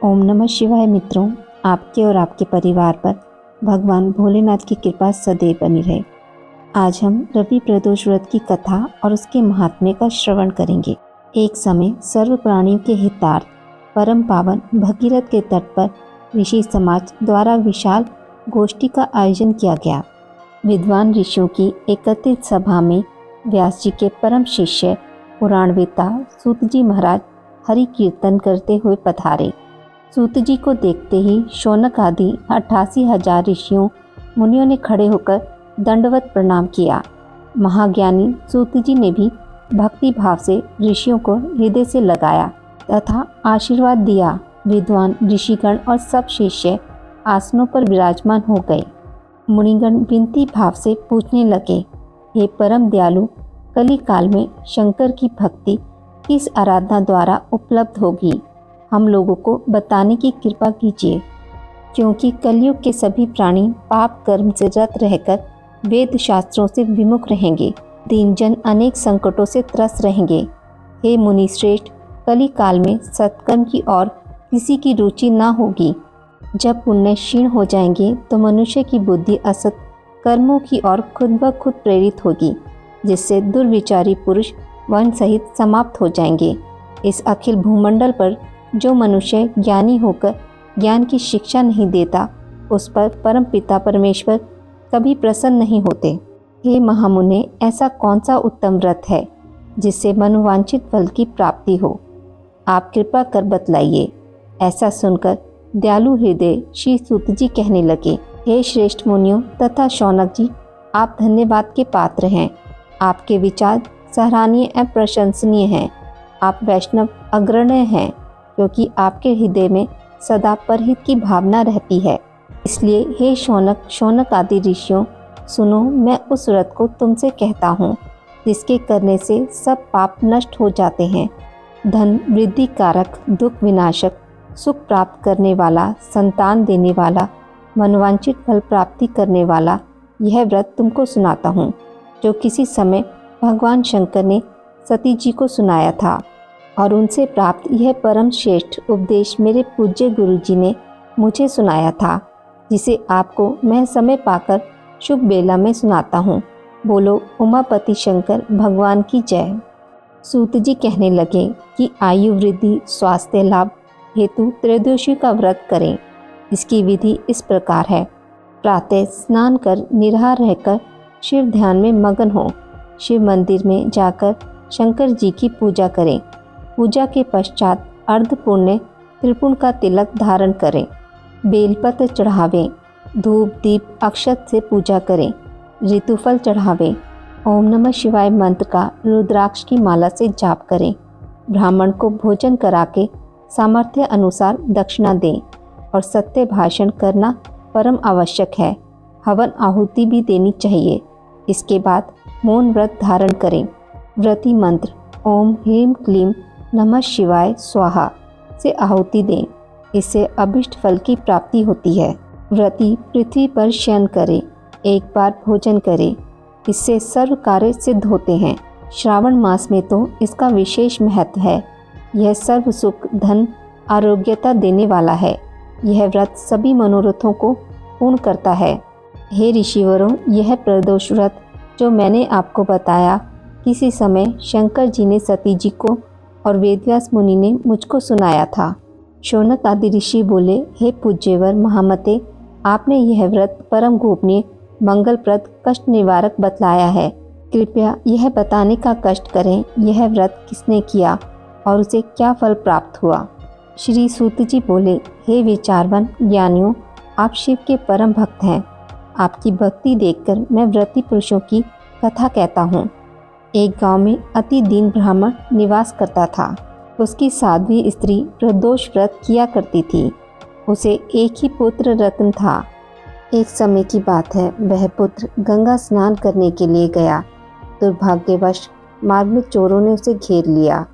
ओम नमः शिवाय मित्रों, आपके और आपके परिवार पर भगवान भोलेनाथ की कृपा सदैव बनी रहे। आज हम रवि प्रदोष व्रत की कथा और उसके महात्म्य का श्रवण करेंगे। एक समय सर्व प्राणियों के हितार्थ परम पावन भगीरथ के तट पर ऋषि समाज द्वारा विशाल गोष्ठी का आयोजन किया गया। विद्वान ऋषियों की एकत्रित सभा में व्यास जी के परम शिष्य पुराणवेता सूत जी महाराज हरि कीर्तन करते हुए पधारे। सूत जी को देखते ही शौनक आदि 88,000 ऋषियों मुनियों ने खड़े होकर दंडवत प्रणाम किया। महाज्ञानी सूत जी ने भी भक्ति भाव से ऋषियों को हृदय से लगाया तथा आशीर्वाद दिया। विद्वान ऋषिगण और सब शिष्य आसनों पर विराजमान हो गए। मुनिगण विनती भाव से पूछने लगे, हे परम दयालु, कली काल में शंकर की भक्ति किस आराधना द्वारा उपलब्ध होगी? हम लोगों को बताने की कृपा कीजिए, क्योंकि कलयुग के सभी प्राणी पाप कर्म से रत रहकर वेद शास्त्रों से विमुख रहेंगे। दीन जन अनेक संकटों से त्रस्त रहेंगे। हे मुनि श्रेष्ठ, कली काल में सत्कर्म की ओर किसी की रुचि ना होगी। जब पुण्य क्षीण हो जाएंगे तो मनुष्य की बुद्धि असत कर्मों की ओर खुद ब खुद प्रेरित होगी, जिससे दुर्विचारी पुरुष वन सहित समाप्त हो जाएंगे। इस अखिल भूमंडल पर जो मनुष्य ज्ञानी होकर ज्ञान की शिक्षा नहीं देता, उस पर परम पिता परमेश्वर कभी प्रसन्न नहीं होते। हे महामुने, ऐसा कौन सा उत्तम व्रत है जिससे मनोवांछित फल की प्राप्ति हो? आप कृपा कर बतलाइए। ऐसा सुनकर दयालु हृदय श्री सूत जी कहने लगे, हे श्रेष्ठ मुनियों तथा शौनक जी, आप धन्यवाद के पात्र हैं। आपके विचार सराहनीय एवं प्रशंसनीय हैं। आप वैष्णव अग्रण्य हैं, क्योंकि आपके हृदय में सदा परहित की भावना रहती है। इसलिए हे शौनक आदि ऋषियों, सुनो, मैं उस व्रत को तुमसे कहता हूँ जिसके करने से सब पाप नष्ट हो जाते हैं। धन वृद्धि कारक, दुख विनाशक, सुख प्राप्त करने वाला, संतान देने वाला, मनोवांछित फल प्राप्ति करने वाला यह व्रत तुमको सुनाता हूँ, जो किसी समय भगवान शंकर ने सती जी को सुनाया था। और उनसे प्राप्त यह परम श्रेष्ठ उपदेश मेरे पूज्य गुरु जी ने मुझे सुनाया था, जिसे आपको मैं समय पाकर शुभ बेला में सुनाता हूँ। बोलो उमापति शंकर भगवान की जय। सूत जी कहने लगे कि आयु वृद्धि स्वास्थ्य लाभ हेतु त्रयोदशी का व्रत करें। इसकी विधि इस प्रकार है। प्रातः स्नान कर निराहार रहकर शिव ध्यान में मगन हो। शिव मंदिर में जाकर शंकर जी की पूजा करें। पूजा के पश्चात अर्ध पुण्य त्रिपुण का तिलक धारण करें। बेलपत्र चढ़ावें। धूप दीप अक्षत से पूजा करें। ऋतुफल चढ़ावें। ओम नमः शिवाय मंत्र का रुद्राक्ष की माला से जाप करें। ब्राह्मण को भोजन करा के सामर्थ्य अनुसार दक्षिणा दें और सत्य भाषण करना परम आवश्यक है। हवन आहुति भी देनी चाहिए। इसके बाद मौन व्रत धारण करें। व्रती मंत्र ओम ह्रीम क्लीम नमः शिवाय स्वाहा से आहुति दें। इससे अभिष्ट फल की प्राप्ति होती है। व्रती पृथ्वी पर शयन करे, एक बार भोजन करे, इससे सर्व कार्य सिद्ध होते हैं। श्रावण मास में तो इसका विशेष महत्व है। यह सर्व सुख धन आरोग्यता देने वाला है। यह व्रत सभी मनोरथों को पूर्ण करता है। हे ऋषिवरों, यह प्रदोष व्रत जो मैंने आपको बताया, किसी समय शंकर जी ने सती जी को और वेदव्यास मुनि ने मुझको सुनाया था। शौनक आदि ऋषि बोले, हे पूज्यवर महामते, आपने यह व्रत परम गोपनीय मंगलप्रद कष्ट निवारक बतलाया है। कृपया यह बताने का कष्ट करें, यह व्रत किसने किया और उसे क्या फल प्राप्त हुआ? श्री सूत जी बोले, हे विचारवन ज्ञानियों, आप शिव के परम भक्त हैं। आपकी भक्ति देखकर मैं व्रती पुरुषों की कथा कहता हूँ। एक गांव में अति दीन ब्राह्मण निवास करता था। उसकी साध्वी स्त्री प्रदोष व्रत किया करती थी। उसे एक ही पुत्र रत्न था। एक समय की बात है, वह पुत्र गंगा स्नान करने के लिए गया। दुर्भाग्यवश मार्ग में चोरों ने उसे घेर लिया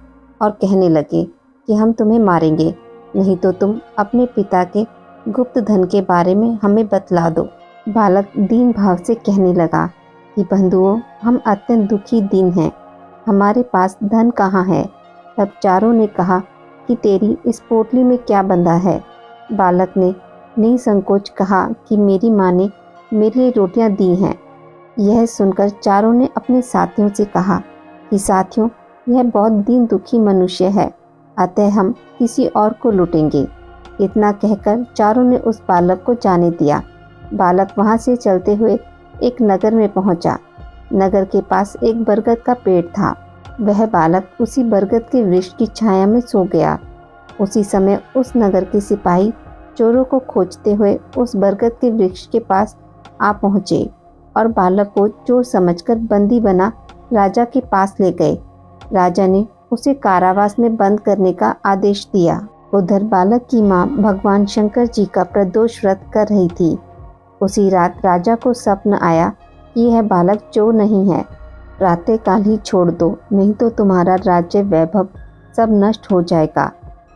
और कहने लगे कि हम तुम्हें मारेंगे, नहीं तो तुम अपने पिता के गुप्त धन के बारे में हमें बतला दो। बालक दीन भाव से कहने लगा कि बंधुओं, हम अत्यंत दुखी दीन हैं, हमारे पास धन कहाँ है? तब चारों ने कहा कि तेरी इस पोटली में क्या बंधा है। बालक ने निसंकोच कहा कि मेरी माँ ने मेरे लिए रोटियां दी हैं। यह सुनकर चारों ने अपने साथियों से कहा कि साथियों, यह बहुत दीन दुखी मनुष्य है, अतः हम किसी और को लूटेंगे। इतना कहकर चारों ने उस बालक को जाने दिया। बालक वहां से चलते हुए एक नगर में पहुंचा। नगर के पास एक बरगद का पेड़ था। वह बालक उसी बरगद के वृक्ष की छाया में सो गया। उसी समय उस नगर के सिपाही चोरों को खोजते हुए उस बरगद के वृक्ष के पास आ पहुंचे और बालक को चोर समझकर बंदी बना राजा के पास ले गए। राजा ने उसे कारावास में बंद करने का आदेश दिया। उधर बालक की मां भगवान शंकर जी का प्रदोष व्रत कर रही थी। उसी रात राजा को स्वप्न आया कि यह बालक चोर नहीं है, प्रातःकाल ही छोड़ दो, नहीं तो तुम्हारा राज्य वैभव सब नष्ट हो जाएगा।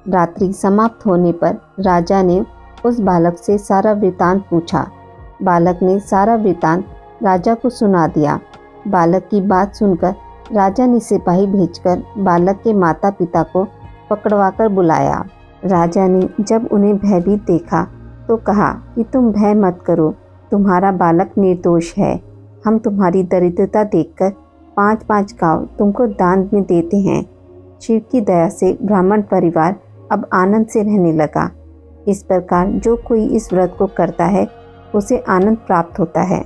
रात्रि समाप्त होने पर राजा ने उस बालक से सारा वृतांत पूछा। बालक ने सारा वृतांत राजा को सुना दिया। बालक की बात सुनकर राजा ने सिपाही भेजकर बालक के माता पिता को पकड़वाकर बुलाया। राजा ने जब उन्हें भयभीत देखा तो कहा कि तुम भय मत करो, तुम्हारा बालक निर्दोष है। हम तुम्हारी दरिद्रता देखकर 5-5 गांव तुमको दान में देते हैं। शिव की दया से ब्राह्मण परिवार अब आनंद से रहने लगा। इस प्रकार जो कोई इस व्रत को करता है उसे आनंद प्राप्त होता है।